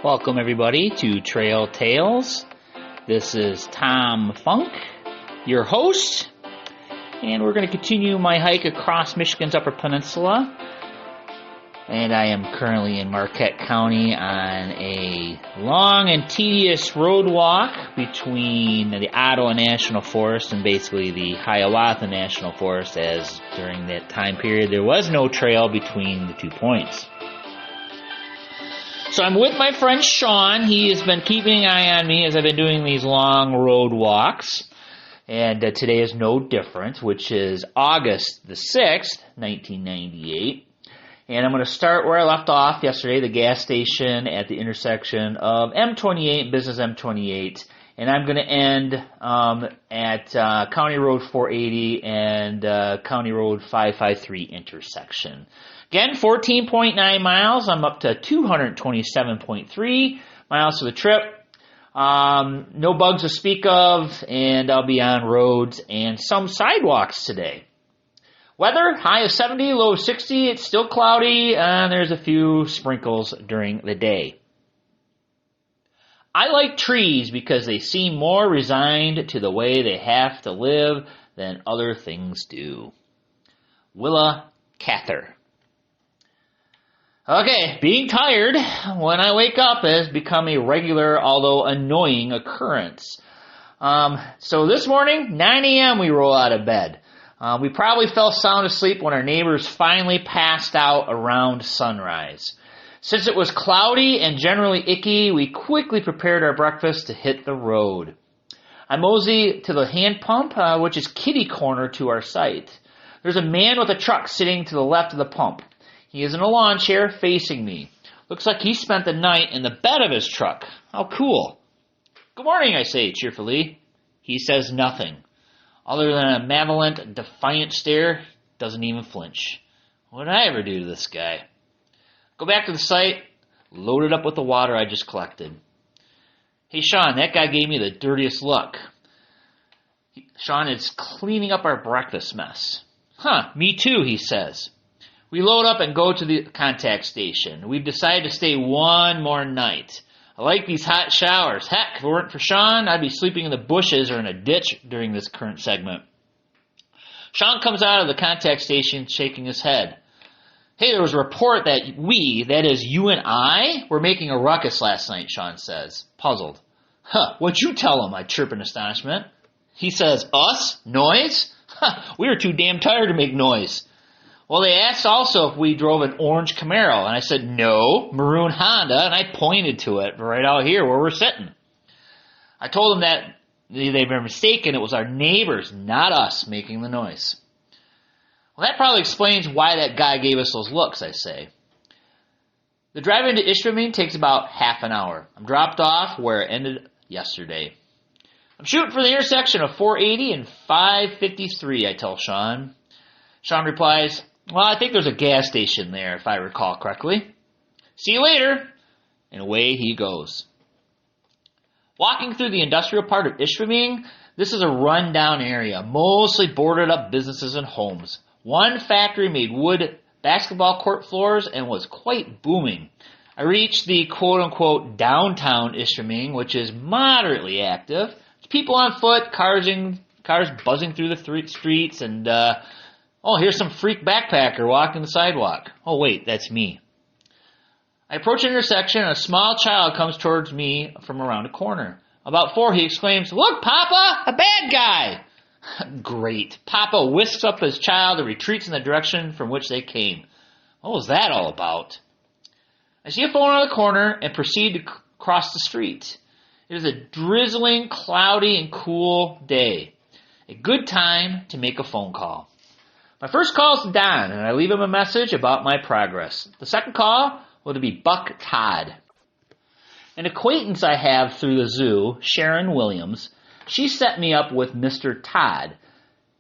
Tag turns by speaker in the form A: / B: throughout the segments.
A: Welcome everybody to Trail Tales. This is Tom Funk, your host, and we're going to continue my hike across Michigan's Upper Peninsula. And I am currently in Marquette County on a long and tedious road walk between the Ottawa National Forest and basically the Hiawatha National Forest, as during that time period there was no trail between the 2 points. So I'm with my friend Sean. He has been keeping an eye on me as I've been doing these long road walks. And today is no different, which is August the 6th, 1998. And I'm going to start where I left off yesterday, the gas station at the intersection of M28, Business M28. And I'm going to end at County Road 480 and County Road 553 intersection. Again, 14.9 miles. I'm up to 227.3 miles for the trip. No bugs to speak of, and I'll be on roads and some sidewalks today. Weather, high of 70, low of 60. It's still cloudy, and there's a few sprinkles during the day. I like trees because they seem more resigned to the way they have to live than other things do. Willa Cather. Okay, being tired when I wake up has become a regular, although annoying occurrence. So this morning, 9 a.m. we roll out of bed. We probably fell sound asleep when our neighbors finally passed out around sunrise. Since it was cloudy and generally icky, we quickly prepared our breakfast to hit the road. I mosey to the hand pump, which is kitty corner to our site. There's a man with a truck sitting to the left of the pump. He is in a lawn chair facing me. Looks like he spent the night in the bed of his truck. How cool. Good morning, I say cheerfully. He says nothing. Other than a malevolent, defiant stare, doesn't even flinch. What did I ever do to this guy? Go back to the site, load it up with the water I just collected. Hey, Sean, that guy gave me the dirtiest look. Sean is cleaning up our breakfast mess. Huh, me too, he says. We load up and go to the contact station. We've decided to stay one more night. I like these hot showers. Heck, if it weren't for Sean, I'd be sleeping in the bushes or in a ditch during this current segment. Sean comes out of the contact station shaking his head. Hey, there was a report that we, that is you and I, were making a ruckus last night, Sean says, puzzled. Huh, what'd you tell him? I chirp in astonishment. He says, us? Noise? Huh, we were too damn tired to make noise. Well, they asked also if we drove an orange Camaro, and I said, no, maroon Honda, and I pointed to it right out here where we're sitting. I told them that they were mistaken. It was our neighbors, not us, making the noise. Well, that probably explains why that guy gave us those looks, I say. The drive into Ishpeming takes about half an hour. I'm dropped off where it ended yesterday. I'm shooting for the intersection of 480 and 553, I tell Sean. Sean replies, well, I think there's a gas station there, if I recall correctly. See you later. And away he goes. Walking through the industrial part of Ishpeming, this is a run-down area, mostly boarded up businesses and homes. One factory made wood basketball court floors and was quite booming. I reached the quote-unquote downtown Ishpeming, which is moderately active. There's people on foot, cars buzzing through the streets, and oh, here's some freak backpacker walking the sidewalk. Oh, wait, that's me. I approach an intersection, and a small child comes towards me from around a corner. About 4, he exclaims, look, Papa, a bad guy. Great. Papa whisks up his child and retreats in the direction from which they came. What was that all about? I see a phone on the corner and proceed to cross the street. It is a drizzling, cloudy, and cool day. A good time to make a phone call. My first call is to Don, and I leave him a message about my progress. The second call will be Buck Todd. An acquaintance I have through the zoo, Sharon Williams, she set me up with Mr. Todd.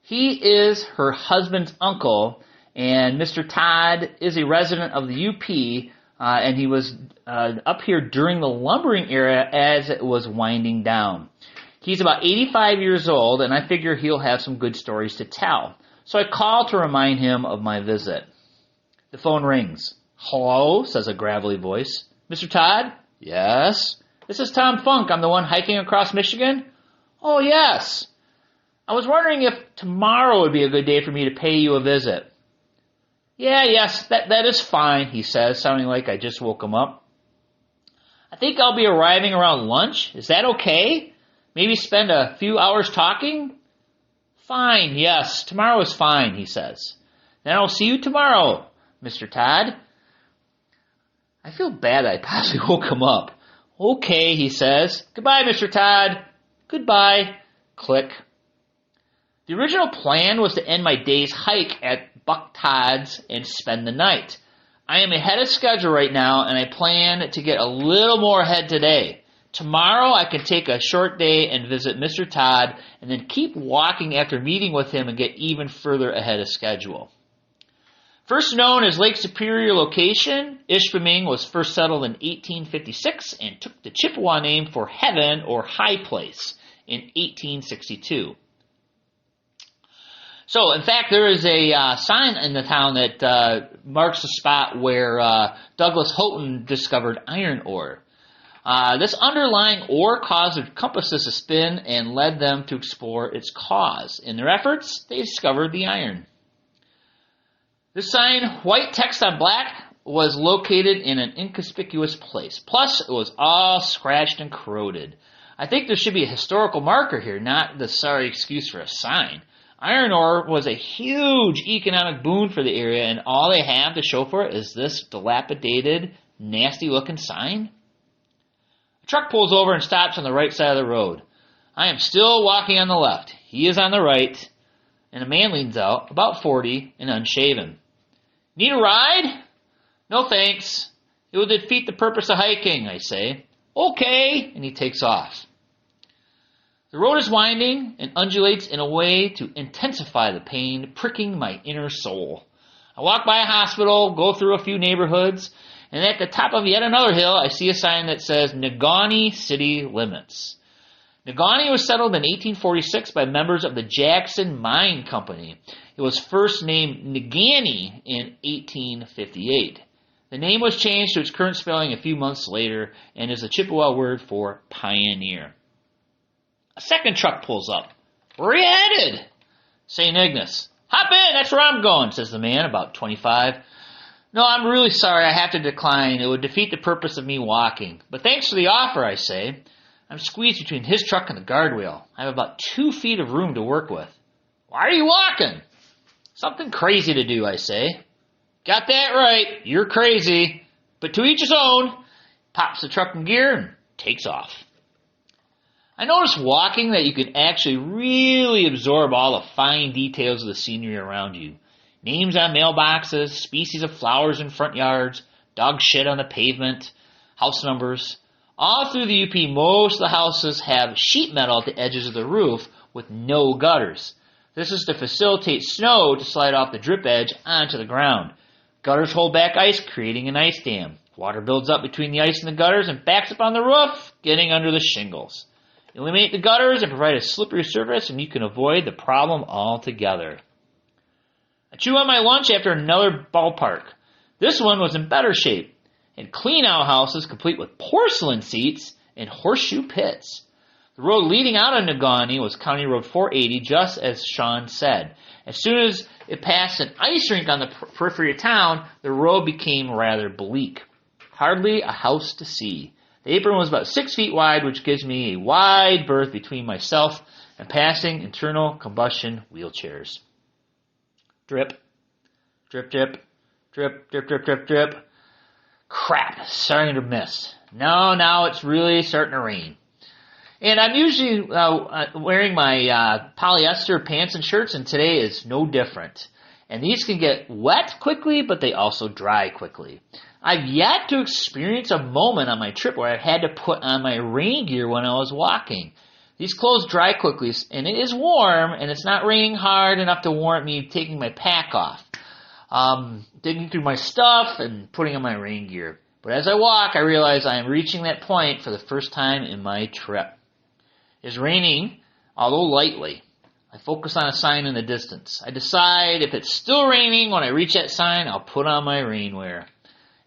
A: He is her husband's uncle, and Mr. Todd is a resident of the UP, and he was up here during the lumbering era as it was winding down. He's about 85 years old, and I figure he'll have some good stories to tell. So I call to remind him of my visit. The phone rings. Hello, says a gravelly voice. Mr. Todd? Yes. This is Tom Funk. I'm the one hiking across Michigan. Oh, yes. I was wondering if tomorrow would be a good day for me to pay you a visit. Yes, that is fine, he says, sounding like I just woke him up. I think I'll be arriving around lunch. Is that okay? Maybe spend a few hours talking? Fine, yes, tomorrow is fine, he says. Then I'll see you tomorrow, Mr. Todd. I feel bad I possibly woke him up. Okay, he says. Goodbye, Mr. Todd. Goodbye. Click. The original plan was to end my day's hike at Buck Todd's and spend the night. I am ahead of schedule right now, and I plan to get a little more ahead today. Tomorrow I can take a short day and visit Mr. Todd, and then keep walking after meeting with him and get even further ahead of schedule. First known as Lake Superior location, Ishpeming was first settled in 1856 and took the Chippewa name for heaven or high place in 1862. So, in fact, there is a sign in the town that marks the spot where Douglas Houghton discovered iron ore. This underlying ore caused the compasses to spin and led them to explore its cause. In their efforts, they discovered the iron. This sign, white text on black, was located in an inconspicuous place. Plus, it was all scratched and corroded. I think there should be a historical marker here, not the sorry excuse for a sign. Iron ore was a huge economic boon for the area, and all they have to show for it is this dilapidated, nasty-looking sign. A truck pulls over and stops on the right side of the road. I am still walking on the left. He is on the right, and a man leans out, about 40, and unshaven. Need a ride? No thanks. It will defeat the purpose of hiking, I say. Okay, and he takes off. The road is winding and undulates in a way to intensify the pain, pricking my inner soul. I walk by a hospital, go through a few neighborhoods, and at the top of yet another hill, I see a sign that says Negaunee City Limits. Negaunee was settled in 1846 by members of the Jackson Mine Company. It was first named Negaunee in 1858. The name was changed to its current spelling a few months later and is a Chippewa word for pioneer. A second truck pulls up. Where are you headed? St. Ignace. Hop in, that's where I'm going, says the man, about 25. No, I'm really sorry, I have to decline. It would defeat the purpose of me walking. But thanks for the offer, I say. I'm squeezed between his truck and the guardrail. I have about 2 feet of room to work with. Why are you walking? Something crazy to do, I say. Got that right, you're crazy. But to each his own. Pops the truck in gear and takes off. I noticed walking that you can actually really absorb all the fine details of the scenery around you. Names on mailboxes, species of flowers in front yards, dog shit on the pavement, house numbers. All through the UP, most of the houses have sheet metal at the edges of the roof with no gutters. This is to facilitate snow to slide off the drip edge onto the ground. Gutters hold back ice, creating an ice dam. Water builds up between the ice and the gutters and backs up on the roof, getting under the shingles. Eliminate the gutters and provide a slippery surface, and you can avoid the problem altogether. I chew on my lunch after another ballpark. This one was in better shape, and clean outhouses complete with porcelain seats and horseshoe pits. The road leading out of Negaunee was County Road 480, just as Sean said. As soon as it passed an ice rink on the periphery of town, the road became rather bleak. Hardly a house to see. The apron was about 6 feet wide, which gives me a wide berth between myself and passing internal combustion wheelchairs. Drip, drip, drip, drip, drip, drip, drip, drip. Crap, starting to miss. Now it's really starting to rain. And I'm usually wearing my polyester pants and shirts, and today is no different. And these can get wet quickly, but they also dry quickly. I've yet to experience a moment on my trip where I've had to put on my rain gear when I was walking. These clothes dry quickly, and it is warm, and it's not raining hard enough to warrant me taking my pack off, digging through my stuff and putting on my rain gear. But as I walk, I realize I am reaching that point for the first time in my trip. It's raining, although lightly. I focus on a sign in the distance. I decide if it's still raining when I reach that sign, I'll put on my rainwear.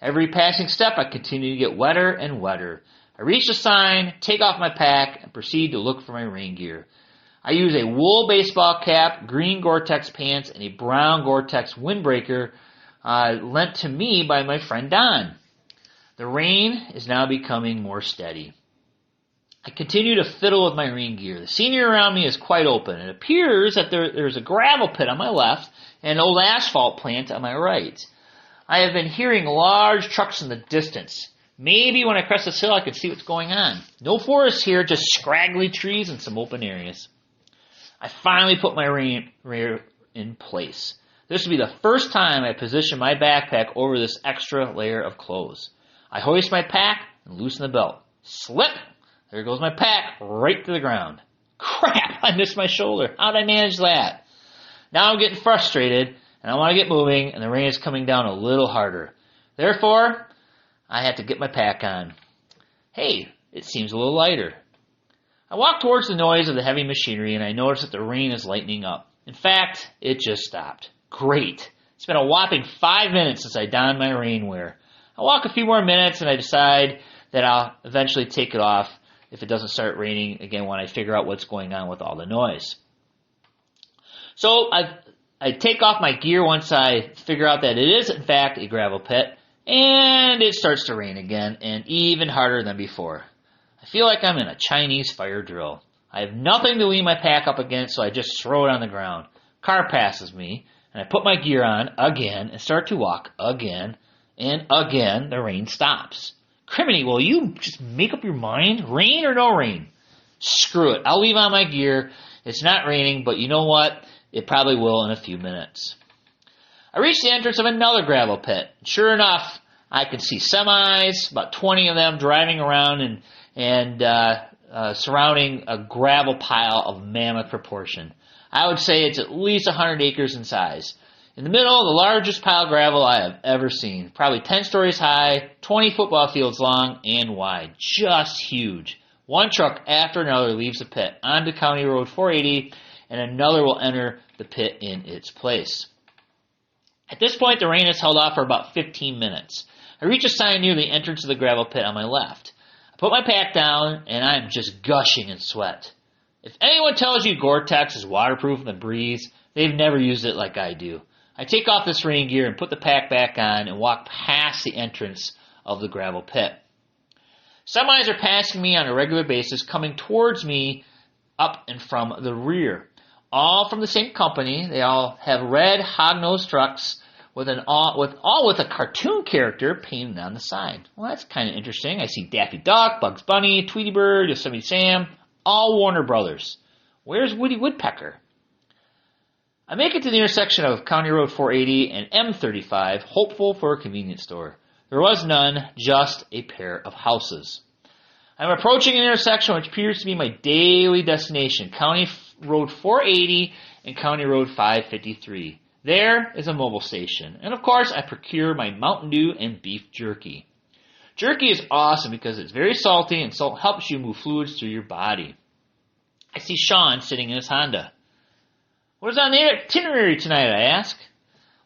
A: Every passing step, I continue to get wetter and wetter. I reach the sign, take off my pack, and proceed to look for my rain gear. I use a wool baseball cap, green Gore-Tex pants, and a brown Gore-Tex windbreaker lent to me by my friend Don. The rain is now becoming more steady. I continue to fiddle with my rain gear. The scenery around me is quite open. It appears that there's a gravel pit on my left and an old asphalt plant on my right. I have been hearing large trucks in the distance. Maybe when I crest this hill, I can see what's going on. No forest here, just scraggly trees and some open areas. I finally put my rain gear in place. This will be the first time I position my backpack over this extra layer of clothes. I hoist my pack and loosen the belt. Slip! There goes my pack right to the ground. Crap! I missed my shoulder. How did I manage that? Now I'm getting frustrated, and I want to get moving, and the rain is coming down a little harder. Therefore, I have to get my pack on. Hey, it seems a little lighter. I walk towards the noise of the heavy machinery, and I notice that the rain is lightening up. In fact, it just stopped. Great. It's been a whopping 5 minutes since I donned my rainwear. I walk a few more minutes, and I decide that I'll eventually take it off if it doesn't start raining again when I figure out what's going on with all the noise. So I take off my gear once I figure out that it is, in fact, a gravel pit, and it starts to rain again, and even harder than before. I feel like I'm in a Chinese fire drill. I have nothing to lean my pack up against, so I just throw it on the ground. Car passes me, and I put my gear on again and start to walk again, and again the rain stops. Criminy, will you just make up your mind? Rain or no rain? Screw it. I'll leave on my gear. It's not raining, but you know what? It probably will in a few minutes. I reach the entrance of another gravel pit. Sure enough, I can see semis, about 20 of them driving around and surrounding a gravel pile of mammoth proportion. I would say it's at least 100 acres in size. In the middle, the largest pile of gravel I have ever seen. Probably 10 stories high, 20 football fields long and wide. Just huge. One truck after another leaves the pit onto County Road 480, and another will enter the pit in its place. At this point, the rain has held off for about 15 minutes. I reach a sign near the entrance of the gravel pit on my left. I put my pack down, and I am just gushing in sweat. If anyone tells you Gore-Tex is waterproof in the breeze, they've never used it like I do. I take off this rain gear and put the pack back on and walk past the entrance of the gravel pit. Semis are passing me on a regular basis, coming towards me up and from the rear. All from the same company. They all have red hog-nosed trucks with a cartoon character painted on the side. Well, that's kind of interesting. I see Daffy Duck, Bugs Bunny, Tweety Bird, Yosemite Sam, all Warner Brothers. Where's Woody Woodpecker? I make it to the intersection of County Road 480 and M35, hopeful for a convenience store. There was none, just a pair of houses. I'm approaching an intersection which appears to be my daily destination, County Road 480 and County Road 553. There is a mobile station, and of course I procure my Mountain Dew and beef jerky. Jerky is awesome because it's very salty and salt helps you move fluids through your body. I see Sean sitting in his Honda. What is on the itinerary tonight, I ask.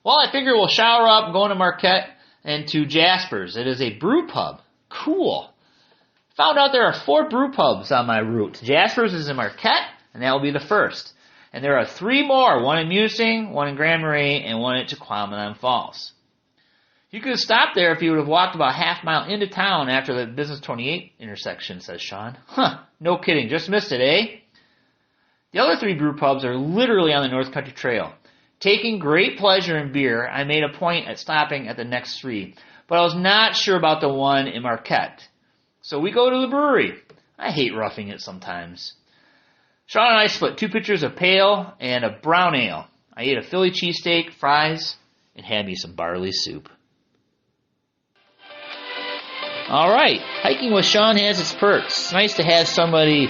A: Well, I figure we'll shower up, go into Marquette, and to Jasper's. It is a brew pub. Cool. Found out there are 4 brew pubs on my route. Jasper's is in Marquette, and that will be the first. And there are 3 more, one in Munising, one in Grand Marais, and one at Tequamanon Falls. You could have stopped there if you would have walked about half mile into town after the Business 28 intersection, says Sean. Huh, no kidding, just missed it, eh? The other 3 brew pubs are literally on the North Country Trail. Taking great pleasure in beer, I made a point at stopping at the next 3, but I was not sure about the one in Marquette. So we go to the brewery. I hate roughing it sometimes. Sean and I split 2 pitchers of pale and a brown ale. I ate a Philly cheesesteak, fries, and had me some barley soup. All right, hiking with Sean has its perks. It's nice to have somebody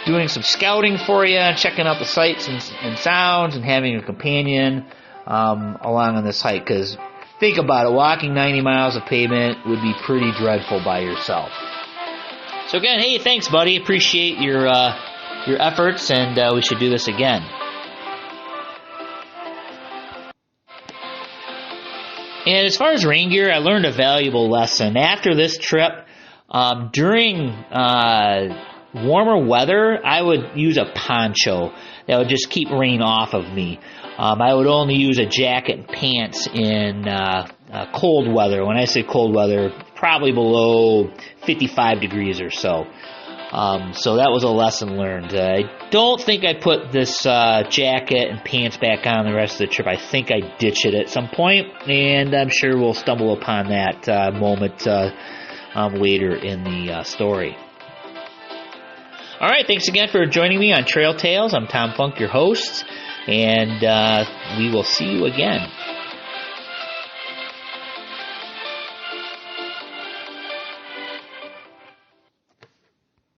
A: doing some scouting for you, checking out the sights and sounds, and having a companion along on this hike. Because think about it, walking 90 miles of pavement would be pretty dreadful by yourself. So again, hey, thanks, buddy. Appreciate your efforts, and we should do this again. And as far as rain gear, I learned a valuable lesson. After this trip, during warmer weather, I would use a poncho that would just keep rain off of me. I would only use a jacket and pants in cold weather. When I say cold weather, probably below 55 degrees or so. So that was a lesson learned. I don't think I put this jacket and pants back on the rest of the trip. I think I ditched it at some point, and I'm sure we'll stumble upon that moment later in the story. All right, thanks again for joining me on Trail Tales. I'm Tom Funk, your host, and we will see you again.